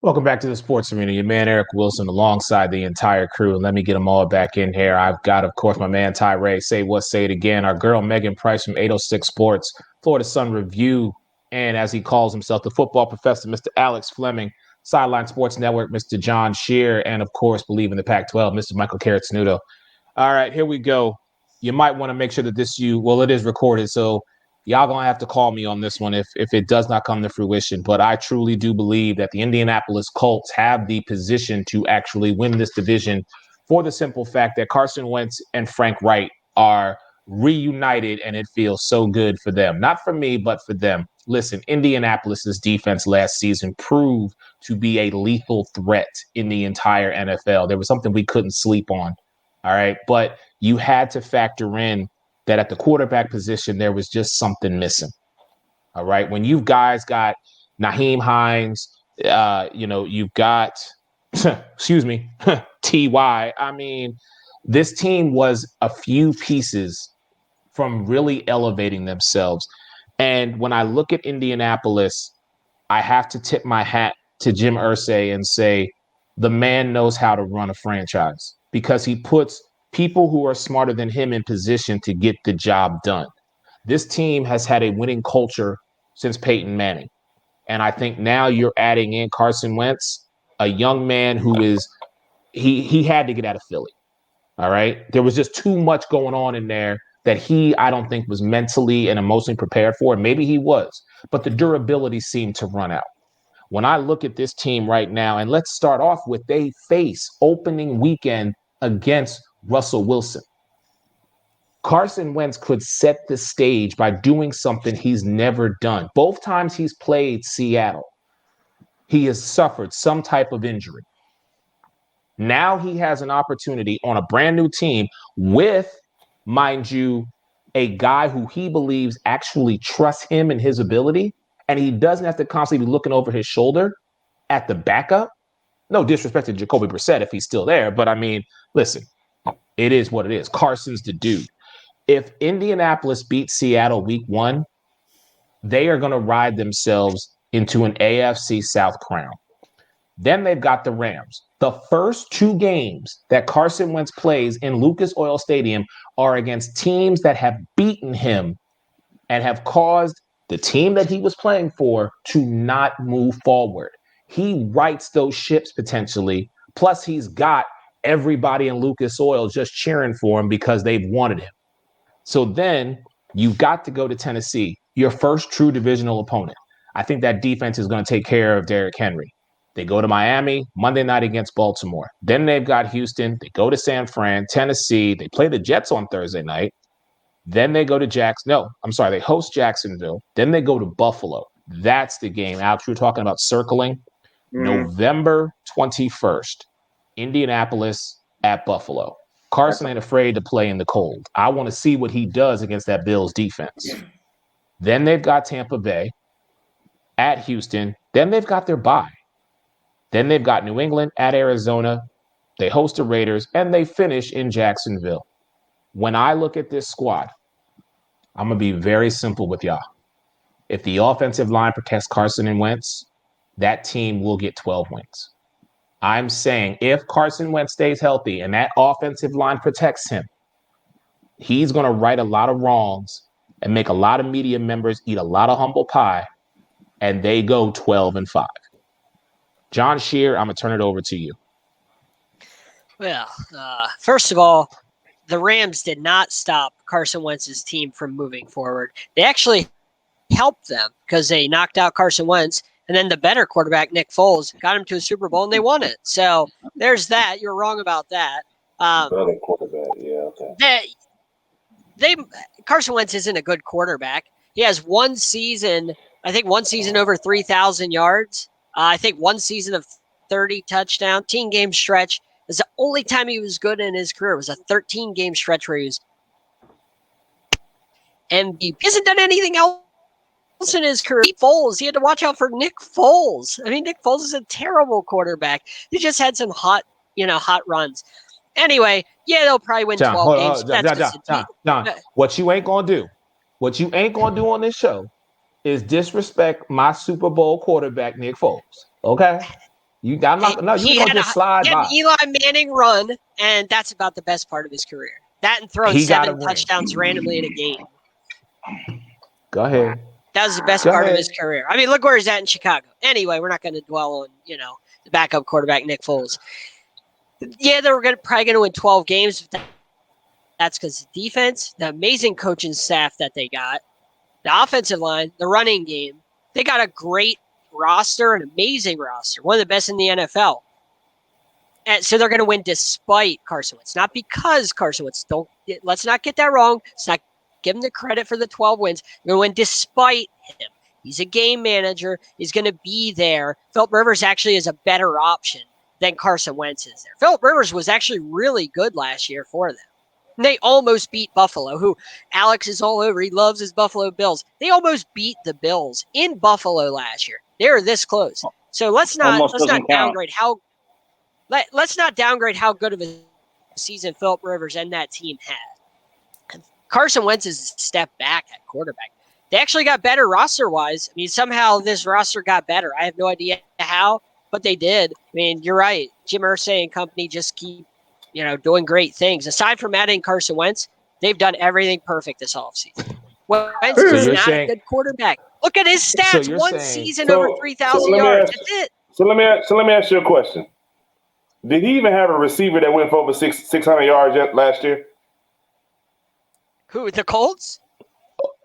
Welcome back to the Sports Arena. Your man Eric Wilson alongside the entire crew. And let me get them all back in here. I've got, of course, my man Ty Ray. Say what, say it again. Our girl Megan Price from 806 Sports, Florida Sun Review. And as he calls himself, the football professor, Mr. Alex Fleming, Sideline Sports Network, Mr. John Shear, and of course, Believe in the Pac-12, Mr. Michael Carrot-Snudo. All right, here we go. You might want to make sure that it is recorded. So y'all gonna have to call me on this one if it does not come to fruition. But I truly do believe that the Indianapolis Colts have the position to actually win this division for the simple fact that Carson Wentz and Frank Wright are reunited, and it feels so good for them. Not for me, but for them. Listen, Indianapolis's defense last season proved to be a lethal threat in the entire NFL. There was something we couldn't sleep on. All right. But you had to factor in that at the quarterback position, there was just something missing. All right. When you guys got Naheem Hines, you've got, excuse me, T.Y. I mean, this team was a few pieces from really elevating themselves. And when I look at Indianapolis, I have to tip my hat to Jim Irsay and say, the man knows how to run a franchise because he puts people who are smarter than him in position to get the job done. This team has had a winning culture since Peyton Manning. And I think now you're adding in Carson Wentz, a young man who is, he had to get out of Philly. All right. There was just too much going on in there that I don't think was mentally and emotionally prepared for. Maybe he was, but the durability seemed to run out. When I look at this team right now, and let's start off with they face opening weekend against Russell Wilson. Carson Wentz could set the stage by doing something he's never done. Both times he's played Seattle, he has suffered some type of injury. Now he has an opportunity on a brand new team with, mind you, a guy who he believes actually trusts him and his ability, and he doesn't have to constantly be looking over his shoulder at the backup. No disrespect to Jacoby Brissett if he's still there, but I mean, listen, it is what it is. Carson's the dude. If Indianapolis beats Seattle week 1, they are going to ride themselves into an AFC South crown. Then they've got the Rams. The first 2 games that Carson Wentz plays in Lucas Oil Stadium are against teams that have beaten him and have caused the team that he was playing for to not move forward. He rights those ships potentially. Plus, he's got everybody in Lucas Oil just cheering for him because they've wanted him. So then you've got to go to Tennessee, your first true divisional opponent. I think that defense is going to take care of Derrick Henry. They go to Miami, Monday night against Baltimore. Then they've got Houston. They go to San Fran, Tennessee. They play the Jets on Thursday night. Then they go to they host Jacksonville. Then they go to Buffalo. That's the game. Alex, we were talking about circling. November 21st, Indianapolis at Buffalo. Carson ain't afraid to play in the cold. I want to see what he does against that Bills defense. Then they've got Tampa Bay at Houston. Then they've got their bye. Then they've got New England at Arizona. They host the Raiders, and they finish in Jacksonville. When I look at this squad, I'm going to be very simple with y'all. If the offensive line protects Carson and Wentz, that team will get 12 wins. I'm saying if Carson Wentz stays healthy and that offensive line protects him, he's going to right a lot of wrongs and make a lot of media members eat a lot of humble pie, and they go 12-5. John Shear, I'm going to turn it over to you. Well, first of all, the Rams did not stop Carson Wentz's team from moving forward. They actually helped them because they knocked out Carson Wentz, and then the better quarterback, Nick Foles, got him to a Super Bowl, and they won it. So there's that. You're wrong about that. Better quarterback, yeah, okay. Carson Wentz isn't a good quarterback. He has one season over 3,000 yards. I think one season of 30 touchdown, 10 game stretch. Is the only time he was good in his career. It was a 13-game stretch where he was MVP. He hasn't done anything else in his career. Foles, he had to watch out for Nick Foles. I mean, Nick Foles is a terrible quarterback. He just had some hot runs. Anyway, yeah, they'll probably win 12 games. John, what you ain't going to do on this show is disrespect my Super Bowl quarterback, Nick Foles. Okay? You got no. You gonna just slide he had by. an Eli Manning run, and that's about the best part of his career. That and throwing 7 touchdowns randomly in a game. Go ahead. That was the best part of his career. I mean, look where he's at in Chicago. Anyway, we're not going to dwell on, the backup quarterback, Nick Foles. Yeah, they were probably going to win 12 games. That's because the defense, the amazing coaching staff that they got, the offensive line, the running game. They got a great roster, an amazing roster, one of the best in the NFL. And so they're going to win despite Carson Wentz, not because Carson Wentz. Let's not get that wrong. Let's not give him the credit for the 12 wins. They're going to win despite him. He's a game manager. He's going to be there. Philip Rivers actually is a better option than Carson Wentz is there. Philip Rivers was actually really good last year for them. And they almost beat Buffalo, who Alex is all over. He loves his Buffalo Bills. They almost beat the Bills in Buffalo last year. They were this close. So let's not downgrade how good of a season Philip Rivers and that team had. Carson Wentz is a step back at quarterback. They actually got better roster-wise. I mean, somehow this roster got better. I have no idea how, but they did. I mean, you're right. Jim Irsay and company just keep, doing great things. Aside from adding Carson Wentz, they've done everything perfect this offseason. Wentz is not a good quarterback. Look at his stats. One season over 3,000 yards. That's it. So let me ask you a question. Did he even have a receiver that went for over 600 yards last year? Who, the Colts?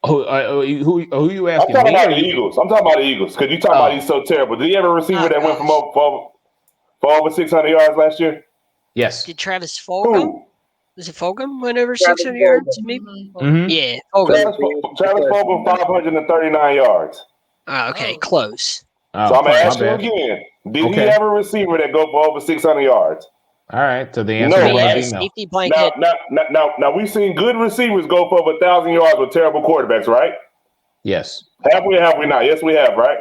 Who are you asking? I'm talking about the Eagles. Because you talking about he's so terrible. Did he have a receiver that went for over 600 yards last year? Yes. Did Travis Fulgham? Was it Fulgham went over 600 yards? Maybe. Mm-hmm. Yeah, Fulgham. Travis Fulgham 539 yards. Oh, okay, close. So I'm gonna ask you again. Did he have a receiver that go for over 600 yards? All right. So the answer is no. Safety blanket. Now we've seen good receivers go for over 1,000 yards with terrible quarterbacks, right? Yes. Have we not? Yes, we have, right?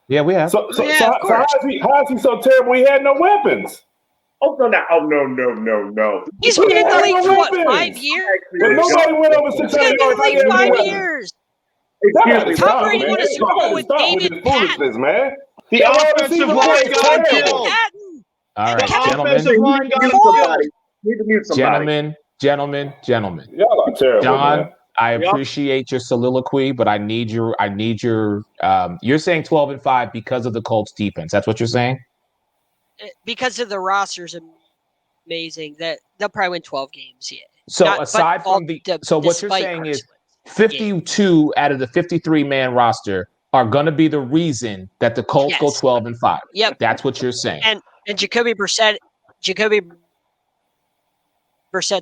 Yeah, we have. So how is he so terrible? He had no weapons. Oh no! He's been in the league for what, 5 years? But nobody went over 600 yards. He's been in the league 5 years. Tom Brady won a Super Bowl with David Patton. Man. The offensive line got killed. All right, gentlemen. Y'all are terrible, John, man. I appreciate your soliloquy, but I need your you're saying 12-5 because of the Colts defense. That's what you're saying? Because of the roster's amazing, that they'll probably win 12 games. Yeah. So what you're saying is 52 out of the 53-man roster are going to be the reason that the Colts go 12-5. Yep. That's what you're saying. And Jacoby Brissett's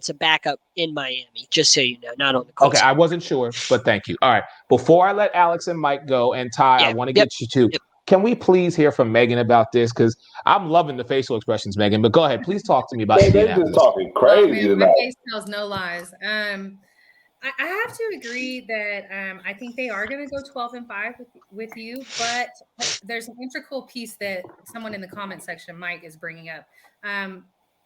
a backup in Miami, just so you know, not on the Colts. Okay, I wasn't sure, but thank you. All right. Before I let Alex and Mike go, and Ty, I want to get you too. Can we please hear from Megan about this? Because I'm loving the facial expressions, Megan. But go ahead. Please talk to me about Indianapolis. They're just talking crazy my face tells no lies. I have to agree that I think they are going to go 12-5 with you, but there's an integral piece that someone in the comment section, Mike, is bringing up.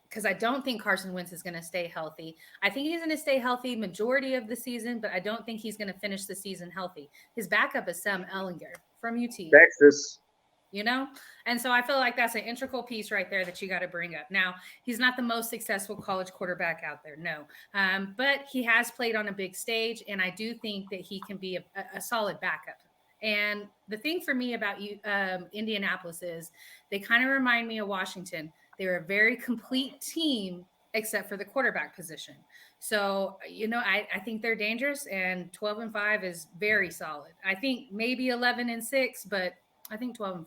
Because I don't think Carson Wentz is going to stay healthy. I think he's going to stay healthy majority of the season, but I don't think he's going to finish the season healthy. His backup is Sam Ehlinger from UT. Texas. And so I feel like that's an integral piece right there that you got to bring up. Now, he's not the most successful college quarterback out there, no. But he has played on a big stage, and I do think that he can be a solid backup. And the thing for me about Indianapolis is they kind of remind me of Washington. They're a very complete team except for the quarterback position. So, I think they're dangerous, and 12-5 is very solid. I think maybe 11-6, but I think 12-5.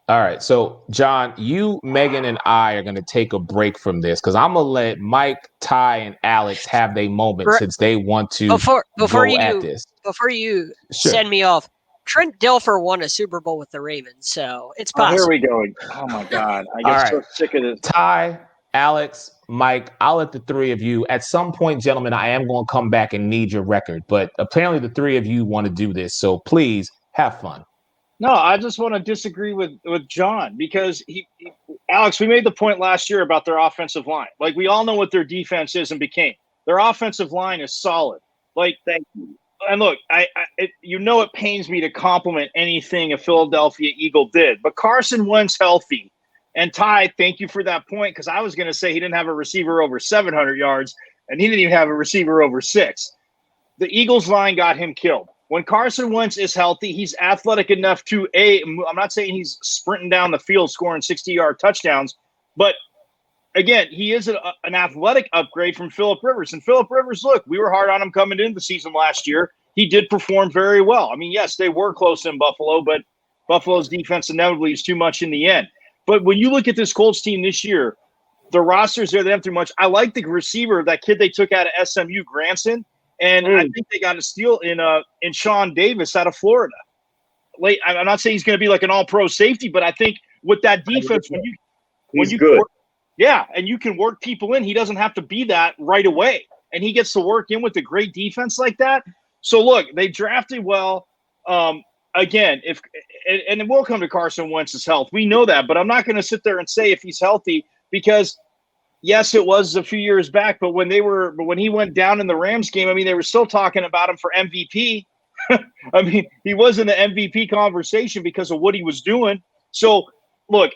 All right. So, John, you, Megan, and I are going to take a break from this because I'm going to let Mike, Ty, and Alex have their moment since they want to before you at this. Before you send me off, Trent Dilfer won a Super Bowl with the Ravens, so it's possible. Here we go. Oh, my God. I get so sick of this. Ty, Alex, Mike, I'll let the three of you. At some point, gentlemen, I am going to come back and need your record, but apparently the three of you want to do this, so please have fun. No, I just want to disagree with John because Alex, we made the point last year about their offensive line. Like, we all know what their defense is and became. Their offensive line is solid. Like, thank you. And look, it pains me to compliment anything a Philadelphia Eagle did, but Carson Wentz healthy And Ty, thank you for that point, because I was going to say he didn't have a receiver over 700 yards, and he didn't even have a receiver over 6. The Eagles line got him killed. When Carson Wentz is healthy, he's athletic enough to I'm not saying he's sprinting down the field scoring 60-yard touchdowns, but again, he is an athletic upgrade from Phillip Rivers. And Phillip Rivers, look, we were hard on him coming into the season last year. He did perform very well. I mean, yes, they were close in Buffalo, but Buffalo's defense inevitably is too much in the end. But when you look at this Colts team this year, the rosters there, they don't do much. I like the receiver, that kid they took out of SMU, Granson. And I think they got a steal in Sean Davis out of Florida. I'm not saying he's going to be like an all-pro safety, but I think with that defense, when you good. And you can work people in, he doesn't have to be that right away. And he gets to work in with a great defense like that. So, look, they drafted well. Again, and it will come to Carson Wentz's health. We know that, but I'm not going to sit there and say if he's healthy because – yes, it was a few years back, but when he went down in the Rams game, I mean, they were still talking about him for MVP. I mean, he was in the MVP conversation because of what he was doing. So, look,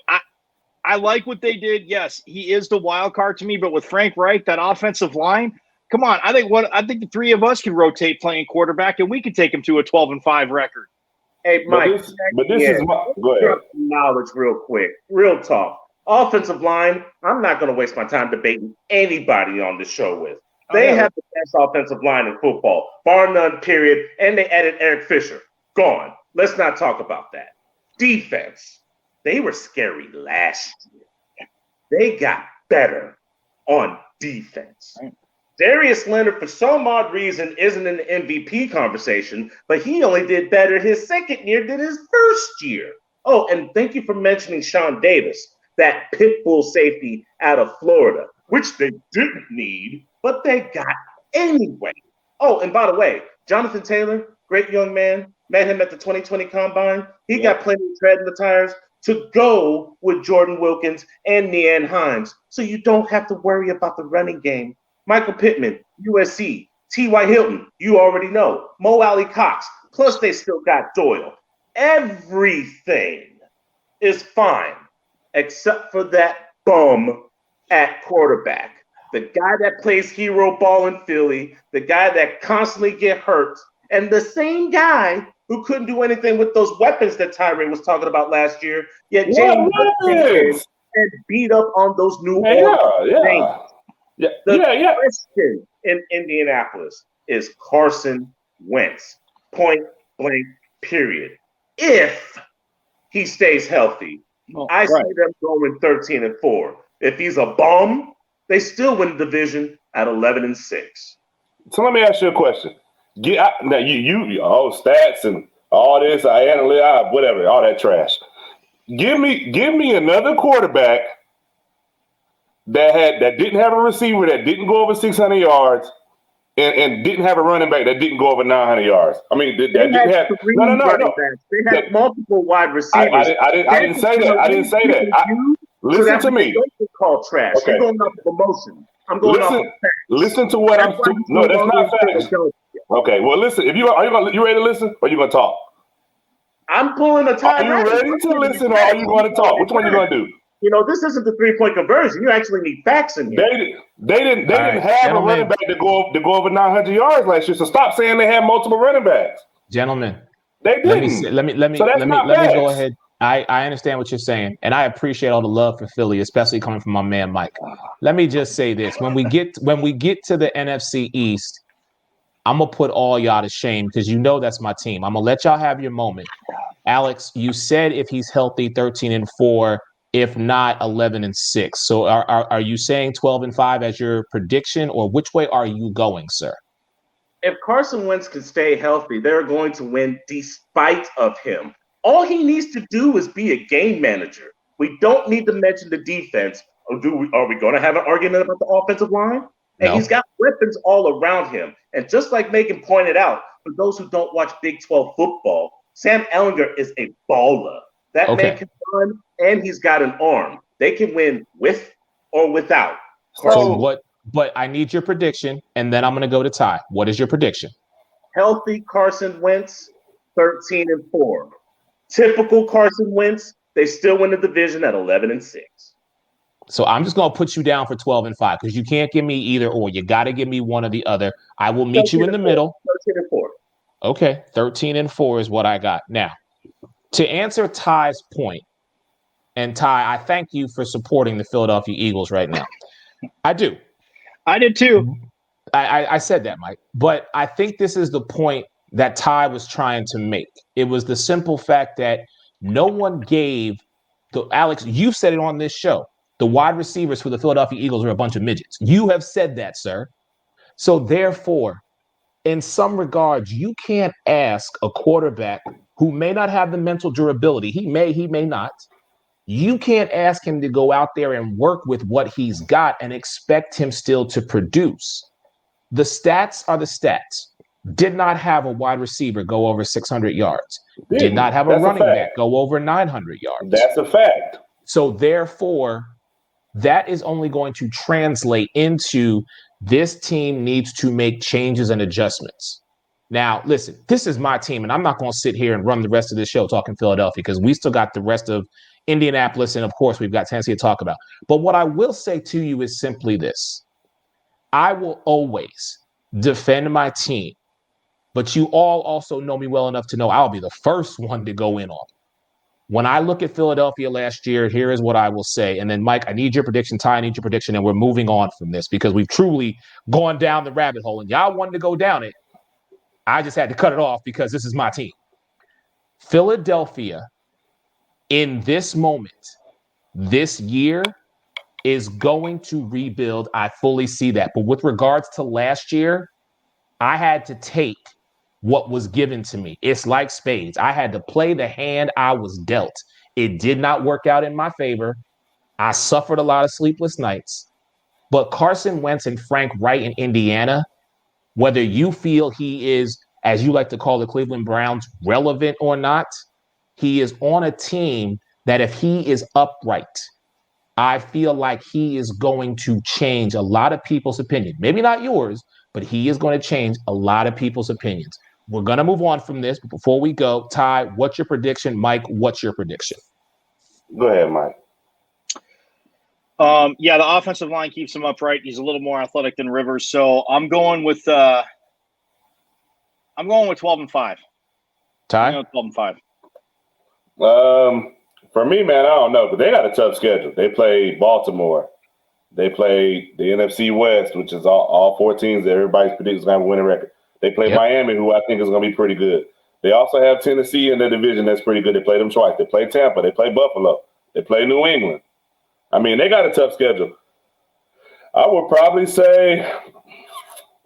I like what they did. Yes, he is the wild card to me, but with Frank Reich, that offensive line, come on, I think the three of us can rotate playing quarterback, and we could take him to a 12-5 record. Hey, Mike, but this is my go ahead. Knowledge real quick, real talk. Offensive line, I'm not going to waste my time debating anybody on the show with. They have the best offensive line in football, bar none, period. And they added Eric Fisher. Gone. Let's not talk about that. Defense, they were scary last year. They got better on defense. Darius Leonard, for some odd reason, isn't in the MVP conversation, but he only did better his second year than his first year. Oh, and thank you for mentioning Sean Davis, that pit bull safety out of Florida, which they didn't need, but they got anyway. Oh, and by the way, Jonathan Taylor, great young man, met him at the 2020 Combine. He got plenty of tread in the tires to go with Jordan Wilkins and Nean Hines, so you don't have to worry about the running game. Michael Pittman, USC, T.Y. Hilton, you already know. Mo Alley Cox, plus they still got Doyle. Everything is fine, except for that bum at quarterback. The guy that plays hero ball in Philly, the guy that constantly get hurt, and the same guy who couldn't do anything with those weapons that Tyree was talking about last year, yet James and beat up on those new The question in Indianapolis is Carson Wentz, point blank, period. If he stays healthy, I see them going 13-4. If he's a bum, they still win the division at 11-6. So let me ask you a question. Now you all stats and all this, whatever, all that trash. Give me another quarterback that didn't have a receiver that didn't go over 600 yards and didn't have a running back that didn't go over 900 yards. I mean, that didn't have no. They had multiple wide receivers. I didn't say that. I didn't say that. Listen to me. Call trash. Okay. You're going off of emotion. I'm going off of facts. Listen to what I'm. No, that's not facts. Okay. Well, listen. If you ready to listen, or you gonna talk? I'm pulling a tie. Are you ready to listen, or are you going to talk? Which one are you going to do? You know, this isn't the 3-point conversion. You actually need facts in here. They didn't have a running back to go over 900 yards last year. So stop saying they had multiple running backs. Gentlemen, they didn't. Let me go ahead. I understand what you're saying, and I appreciate all the love for Philly, especially coming from my man Mike. Let me just say this: when we get to the NFC East, I'm gonna put all y'all to shame because you know that's my team. I'm gonna let y'all have your moment. Alex, you said if he's healthy, 13-4. If not, 11-6. So are you saying 12-5 as your prediction, or which way are you going, sir? If Carson Wentz can stay healthy, they're going to win despite of him. All he needs to do is be a game manager. We don't need to mention the defense. Are we going to have an argument about the offensive line? And he's got weapons all around him. And just like Megan pointed out, for those who don't watch Big 12 football, Sam Ehlinger is a baller. That man can run, and he's got an arm. They can win with or without. But I need your prediction, and then I'm going to go to Ty. What is your prediction? Healthy Carson Wentz, 13-4. Typical Carson Wentz, they still win the division at 11-6. So I'm just going to put you down for 12-5 because you can't give me either or. You got to give me one or the other. I will meet you in the middle. 13-4. Okay, 13-4 is what I got. Now, to answer Ty's point, and Ty, I thank you for supporting the Philadelphia Eagles right now. I do. I did too. I said that, Mike. But I think this is the point that Ty was trying to make. It was the simple fact that no one gave Alex, you said it on this show. The wide receivers for the Philadelphia Eagles are a bunch of midgets. You have said that, sir. So therefore, in some regards, you can't ask a quarterback who may not have the mental durability. He may not. You can't ask him to go out there and work with what he's got and expect him still to produce. The stats are the stats. Did not have a wide receiver go over 600 yards. Did not have a running back go over 900 yards. That's a fact. So therefore, that is only going to translate into this team needs to make changes and adjustments. Now, listen, this is my team, and I'm not going to sit here and run the rest of this show talking Philadelphia because we still got the rest of Indianapolis, and of course, we've got Tennessee to talk about. But what I will say to you is simply this. I will always defend my team, but you all also know me well enough to know I'll be the first one to go in on it. When I look at Philadelphia last year, here is what I will say. And then, Mike, I need your prediction. Ty, I need your prediction. And we're moving on from this because we've truly gone down the rabbit hole. And y'all wanted to go down it. I just had to cut it off because this is my team. Philadelphia, in this moment, this year, is going to rebuild. I fully see that. But with regards to last year, I had to take what was given to me. It's like spades. I had to play the hand I was dealt. It did not work out in my favor. I suffered a lot of sleepless nights. But Carson Wentz and Frank Wright in Indiana, whether you feel he is, as you like to call the Cleveland Browns, relevant or not, he is on a team that if he is upright, I feel like he is going to change a lot of people's opinion. Maybe not yours, but he is going to change a lot of people's opinions. We're going to move on from this. But before we go, Ty, what's your prediction? Mike, what's your prediction? Go ahead, Mike. Yeah, the offensive line keeps him upright. He's a little more athletic than Rivers. So I'm going with 12-5. Ty? 12-5. For me, man, I don't know, but they got a tough schedule. They play Baltimore. They play the NFC West, which is all four teams that everybody's predicting is going to win a record. They play Miami, who I think is going to be pretty good. They also have Tennessee in the division that's pretty good. They play them twice. They play Tampa. They play Buffalo. They play New England. I mean, they got a tough schedule. I would probably say,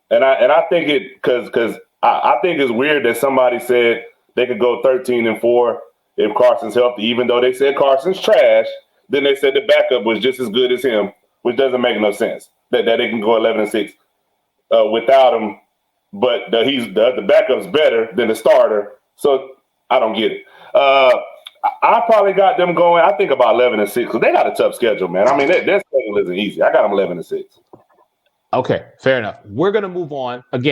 and I think it because I think it's weird that somebody said they could go 13-4 if Carson's healthy, even though they said Carson's trash. Then they said the backup was just as good as him, which doesn't make no sense. That they can go 11-6 without him. But the backup's better than the starter, so I don't get it. I probably got them going. I think about 11-6 because they got a tough schedule, man. I mean, their schedule isn't easy. I got them 11-6. Okay, fair enough. We're gonna move on again.